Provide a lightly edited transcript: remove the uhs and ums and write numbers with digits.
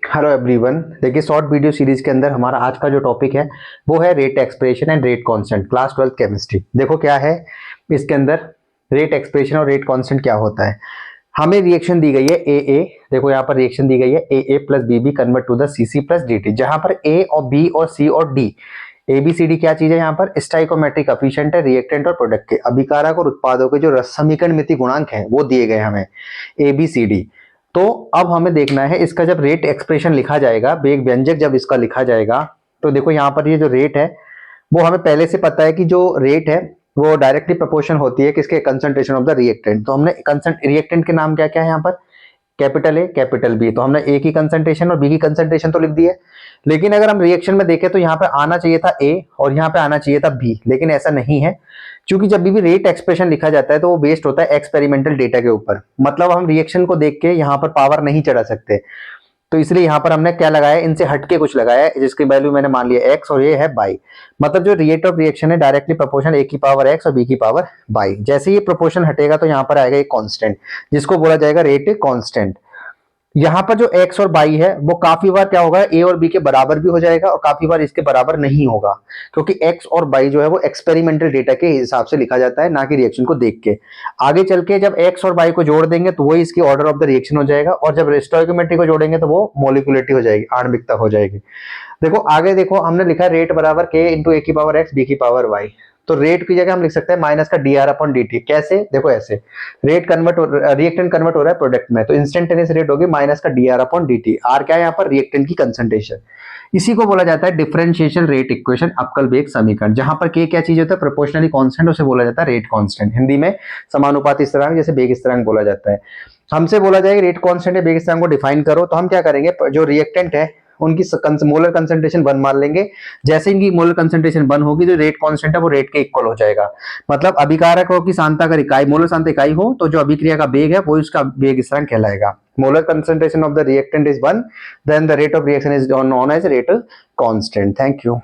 Hello everyone, देखिए short video series के अंदर हमारा आज का जो टॉपिक है वो है rate expression and rate constant, class 12 chemistry. देखो क्या है इसके अंदर, रेट एक्सप्रेशन और रेट कांस्टेंट क्या होता है। हमें रिएक्शन दी गई है ए ए, देखो यहाँ पर रिएक्शन दी गई है A A plus B B convert to the C C plus D T, जहां पर ए और बी और सी और D, A B C D क्या चीज है, यहाँ पर स्टाइकोमेट्रिक एफिशिएंट है रिएक्टेंट और प्रोडक्ट के अभिकारक और उत्पादों के जो रस समीकरण मिति गुणांक है वो दिए गए हमें ए बी सी डी। तो अब हमें देखना है इसका जब रेट एक्सप्रेशन लिखा जाएगा, वेग व्यंजक जब इसका लिखा जाएगा, तो देखो यहाँ पर ये जो रेट है वो हमें पहले से पता है कि जो रेट है वो डायरेक्टली प्रोपोर्शन होती है किसके, कंसंट्रेशन ऑफ द रिएक्टेंट। तो हमने रिएक्टेंट के नाम क्या क्या है यहाँ पर, कैपिटल ए कैपिटल बी, तो हमने ए की कंसंट्रेशन और बी की कंसंट्रेशन तो लिख दी है। लेकिन अगर हम रिएक्शन में देखें तो यहाँ पे आना चाहिए था ए और यहाँ पे आना चाहिए था बी, लेकिन ऐसा नहीं है, क्योंकि जब भी रेट एक्सप्रेशन लिखा जाता है तो वो बेस्ड होता है एक्सपेरिमेंटल डेटा के ऊपर। मतलब हम रिएक्शन को देख के यहाँ पर पावर नहीं चढ़ा सकते, तो इसलिए यहाँ पर हमने क्या लगाया, इनसे हटके कुछ लगाया है जिसकी वैल्यू मैंने मान लिया एक्स और ये है बाई। मतलब जो रेट ऑफ रिएक्शन है डायरेक्टली प्रोपोर्शनल ए की पावर एक्स और बी की पावर बाई। जैसे ये प्रोपोर्शन हटेगा तो यहाँ पर आएगा एक कांस्टेंट जिसको बोला जाएगा रेट कांस्टेंट। यहाँ पर जो x और y है वो काफी बार क्या होगा, a और b के बराबर भी हो जाएगा और काफी बार इसके बराबर नहीं होगा, क्योंकि x और y जो है वो एक्सपेरिमेंटल डेटा के हिसाब से लिखा जाता है, ना कि रिएक्शन को देख के। आगे चल के जब x और y को जोड़ देंगे तो वही इसकी ऑर्डर ऑफ द रिएक्शन हो जाएगा, और जब स्टोइकोमेट्री को जोड़ेंगे तो वो मोलिकुलरिटी हो जाएगी, आणविकता हो जाएगी। देखो आगे देखो, हमने लिखा है रेट बराबर k इंटू ए की पावर x बी की पावर y। तो रेट की जगह हम लिख सकते हैं माइनस का D R upon D T. कैसे, देखो ऐसे, रेट कन्वर्ट रिएक्टेंट कन्वर्ट हो रहा है प्रोडक्ट में, तो इंस्टेंटेनियस रेट होगी माइनस का D R upon D T. R क्या है यहाँ पर, रिएक्टेंट की कंसंट्रेशन। इसी को बोला जाता है डिफरेंशिएशन रेट इक्वेशन, अवकल वेग समीकरण। जहां पर के क्या चीज होता है, प्रोपोर्शनली कांस्टेंट, उसे बोला जाता है रेट कांस्टेंट। हिंदी में समानुपाती स्थिरांक, जैसे वेग स्थिरांक बोला जाता है। हमसे बोला जाएगा रेट कांस्टेंट या वेग स्थिरांक को डिफाइन करो, तो हम क्या करेंगे, जो रिएक्टेंट है उनकी मोलर कंसंट्रेशन 1 मान लेंगे। जैसे इनकी मोलर कंसंट्रेशन 1 होगी तो रेट कांस्टेंट है वो रेट के इक्वल हो जाएगा। मतलब अभिकारक हो कि सांता अगर इकाई, मोलर सांता इकाई हो, तो जो अभिक्रिया का वेग है वो इसका वेग स्थिरांक कहलाएगा। Molar concentration of the reactant is 1, then the rate of reaction is known as rate constant. Thank you.